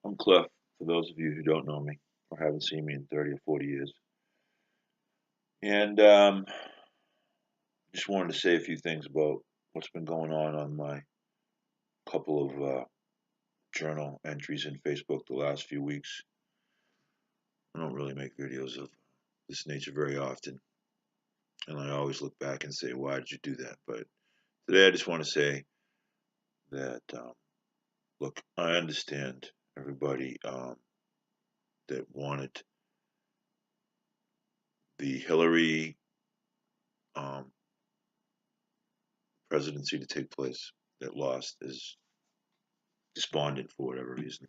I'm Cliff, for those of you who don't know me or haven't seen me in 30 or 40 years. And just wanted to say a few things about what's been going on my couple of journal entries in Facebook the last few weeks. I don't really make videos of this nature very often. And I always look back and say, why did you do that? But today I just want to say that, look, I understand everybody that wanted the Hillary um, presidency to take place that lost is despondent for whatever reason.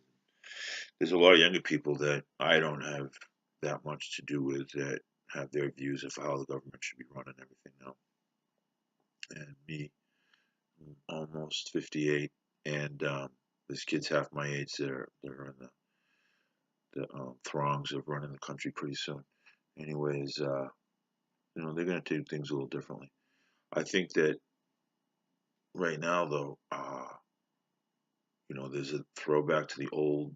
There's a lot of younger people that I don't have that much to do with that have their views of how the government should be run and everything now. And me, I'm almost 58, and there's kids half my age that are in the throngs of running the country pretty soon. Anyways, they're going to do things a little differently. I think that right now, though, there's a throwback to the old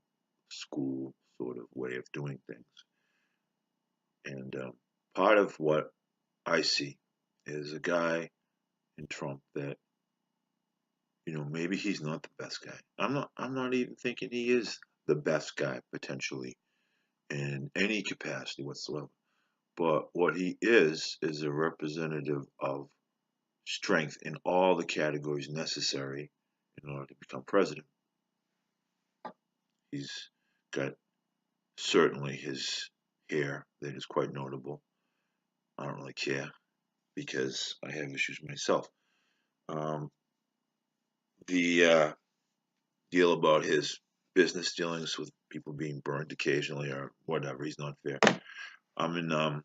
school sort of way of doing things. And part of what I see is a guy in Trump that, maybe he's not the best guy. I'm not even thinking he is the best guy potentially in any capacity whatsoever. But what he is a representative of strength in all the categories necessary in order to become president. He's got certainly his hair that is quite notable. I don't really care because I have issues myself. Um, the deal about his business dealings with people being burned occasionally or whatever, he's not fair. I'm in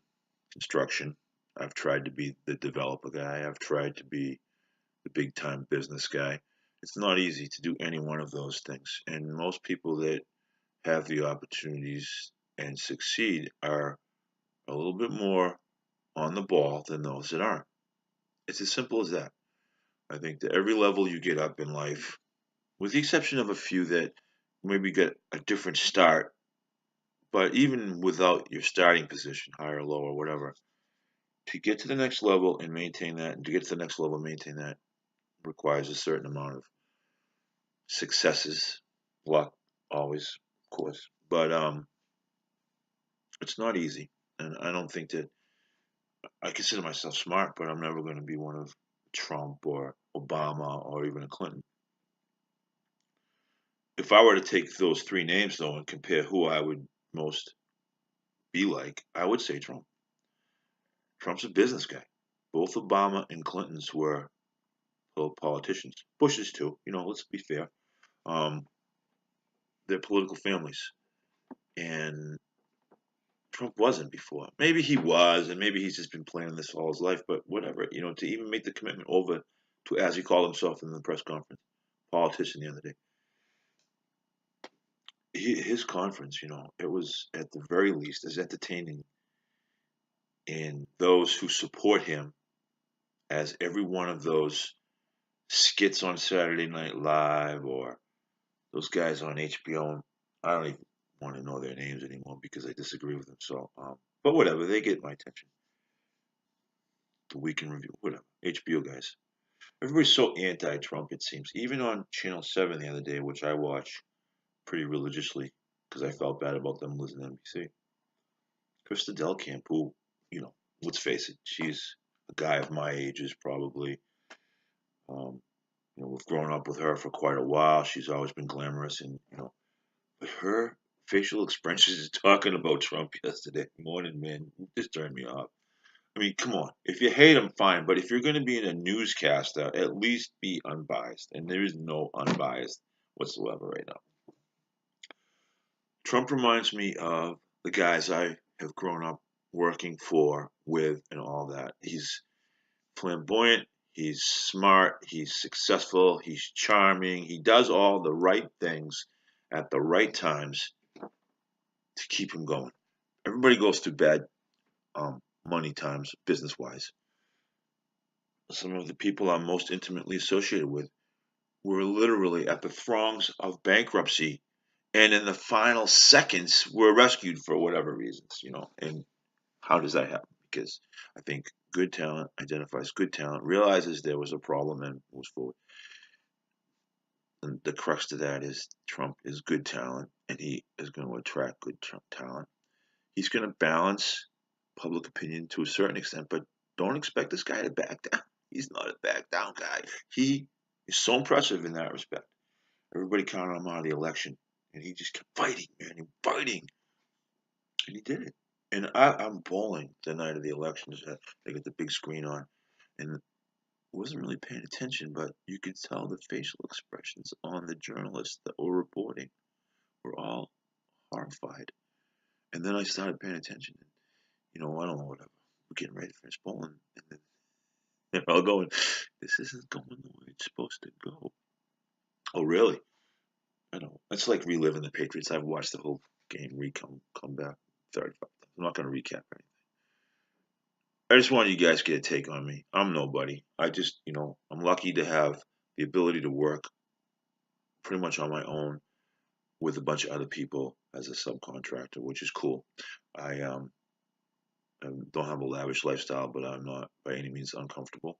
construction. I've tried to be the developer guy. I've tried to be the big time business guy. It's not easy to do any one of those things. And most people that have the opportunities and succeed are a little bit more on the ball than those that aren't. It's as simple as that. I think that every level you get up in life, with the exception of a few that maybe get a different start, but even without your starting position, high or low or whatever, to get to the next level and maintain that, and to get to the next level and maintain that requires a certain amount of successes, luck, always, of course. But it's not easy, and I don't think that I consider myself smart, but I'm never going to be one of Trump or Obama or even a Clinton. If I were to take those three names though and compare who I would most be like, I would say Trump. Trump's a business guy. Both Obama and Clinton's were politicians. Bush's too. Let's be fair. Um, they're political families, and Trump wasn't before. Maybe he was, and maybe he's just been planning this all his life. But whatever. To even make the commitment over to, as he called himself in the press conference, politician the other day. His conference, it was at the very least as entertaining in those who support him as every one of those skits on Saturday Night Live or those guys on HBO. I don't even want to know their names anymore because I disagree with them. So, but whatever, they get my attention. The Week in Review, whatever. HBO guys. Everybody's so anti-Trump, it seems. Even on Channel 7 the other day, which I watch pretty religiously because I felt bad about them losing NBC. Krista Delcamp, who, let's face it, she's a guy of my age, is probably um, we've grown up with her for quite a while. She's always been glamorous, and but her facial expressions talking about Trump yesterday morning, man, just turned me off. I mean, come on. If you hate him, fine, but if you're going to be in a newscaster, at least be unbiased, and there is no unbiased whatsoever right now. Trump reminds me of the guys I have grown up working for, with, and all that. He's flamboyant, he's smart, he's successful, he's charming, he does all the right things at the right times to keep him going. Everybody goes through bad money times, business wise. Some of the people I'm most intimately associated with were literally at the throngs of bankruptcy and in the final seconds were rescued for whatever reasons, And how does that happen? Because I think good talent identifies good talent, realizes there was a problem, and moves forward. And the crux to that is Trump is good talent, and he is going to attract good talent. He's going to balance public opinion to a certain extent, but don't expect this guy to back down. He's not a back down guy. He is so impressive in that respect. Everybody counted him out of the election, and he just kept fighting, man, and fighting, and he did it. And I'm bowling the night of the elections. They got the big screen on, and wasn't really paying attention, but you could tell the facial expressions on the journalists that were reporting were all horrified. And then I started paying attention. And, I don't know, whatever. We're getting ready to finish bowling, and then they're all going, "This isn't going the way it's supposed to go." Oh, really? I know. It's like reliving the Patriots. I've watched the whole game come back 35 times. I'm not going to recap anything. I just want you guys to get a take on me. I'm nobody. I just, I'm lucky to have the ability to work pretty much on my own with a bunch of other people as a subcontractor, which is cool. I don't have a lavish lifestyle, but I'm not by any means uncomfortable.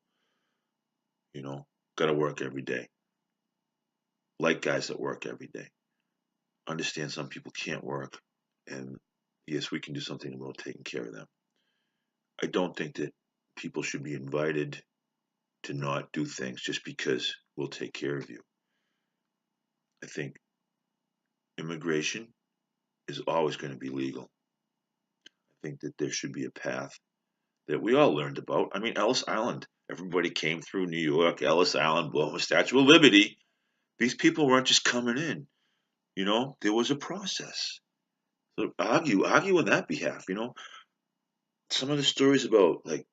Got to work every day. Like guys that work every day. Understand some people can't work, and yes, we can do something about taking care of them. I don't think that people should be invited to not do things just because we'll take care of you. I think immigration is always going to be legal. I think that there should be a path that we all learned about. I mean, Ellis Island. Everybody came through New York, Ellis Island, blowing the Statue of Liberty. These people weren't just coming in. There was a process. So argue on that behalf. Some of the stories about like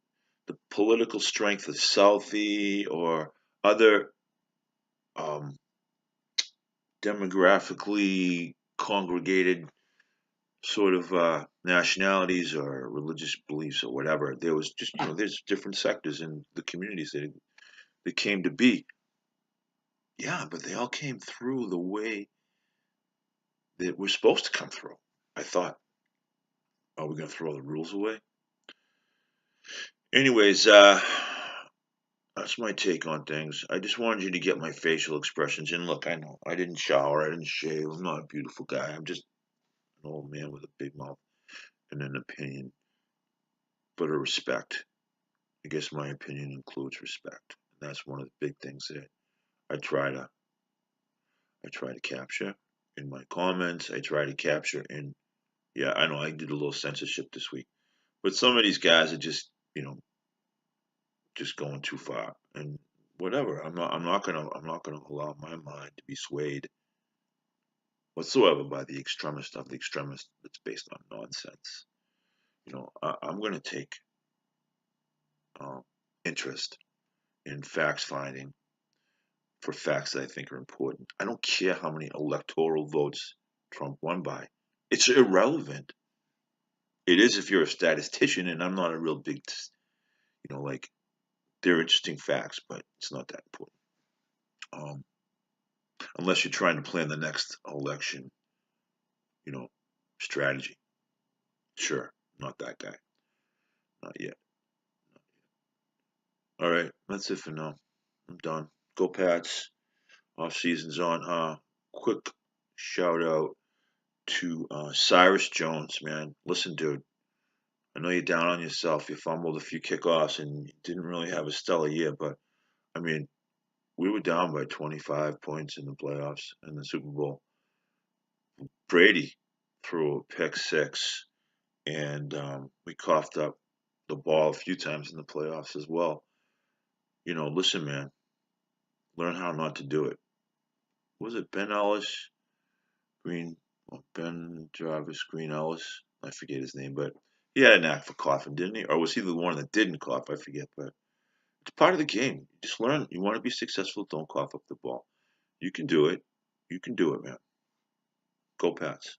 the political strength of Southie or other um, demographically congregated sort of nationalities or religious beliefs or whatever. There was just there's different sectors in the communities that came to be. Yeah, but they all came through the way that we're supposed to come through. I thought, are we going to throw the rules away? Anyways, that's my take on things. I just wanted you to get my facial expressions. And look, I know I didn't shower, I didn't shave. I'm not a beautiful guy. I'm just an old man with a big mouth and an opinion, but a respect. I guess my opinion includes respect. And that's one of the big things that I try to I try to capture in my comments. I try to capture in yeah, I know I did a little censorship this week. But some of these guys are just going too far. And whatever. I'm not gonna allow my mind to be swayed whatsoever by the extremist of the extremist that's based on nonsense. I'm gonna take um, interest in facts finding for facts that I think are important. I don't care how many electoral votes Trump won by. It's irrelevant. It is if you're a statistician, and I'm not a real big, like they're interesting facts, but it's not that important. Um, unless you're trying to plan the next election, you know, strategy. Sure, not that guy. Not yet. All right, that's it for now. I'm done. Go Pats. Off season's on. Quick shout out to Cyrus Jones, man. Listen, dude, I know you're down on yourself. You fumbled a few kickoffs and didn't really have a stellar year, but I mean, we were down by 25 points in the playoffs in the Super Bowl. Brady threw a pick six, and we coughed up the ball a few times in the playoffs as well. Listen, man, learn how not to do it. Was it Ben Ellis, Green, Ben Jarvis, Green Ellis? I forget his name, but he had a knack for coughing, didn't he? Or was he the one that didn't cough? I forget, but it's part of the game. Just learn. You want to be successful, don't cough up the ball. You can do it. You can do it, man. Go Pats.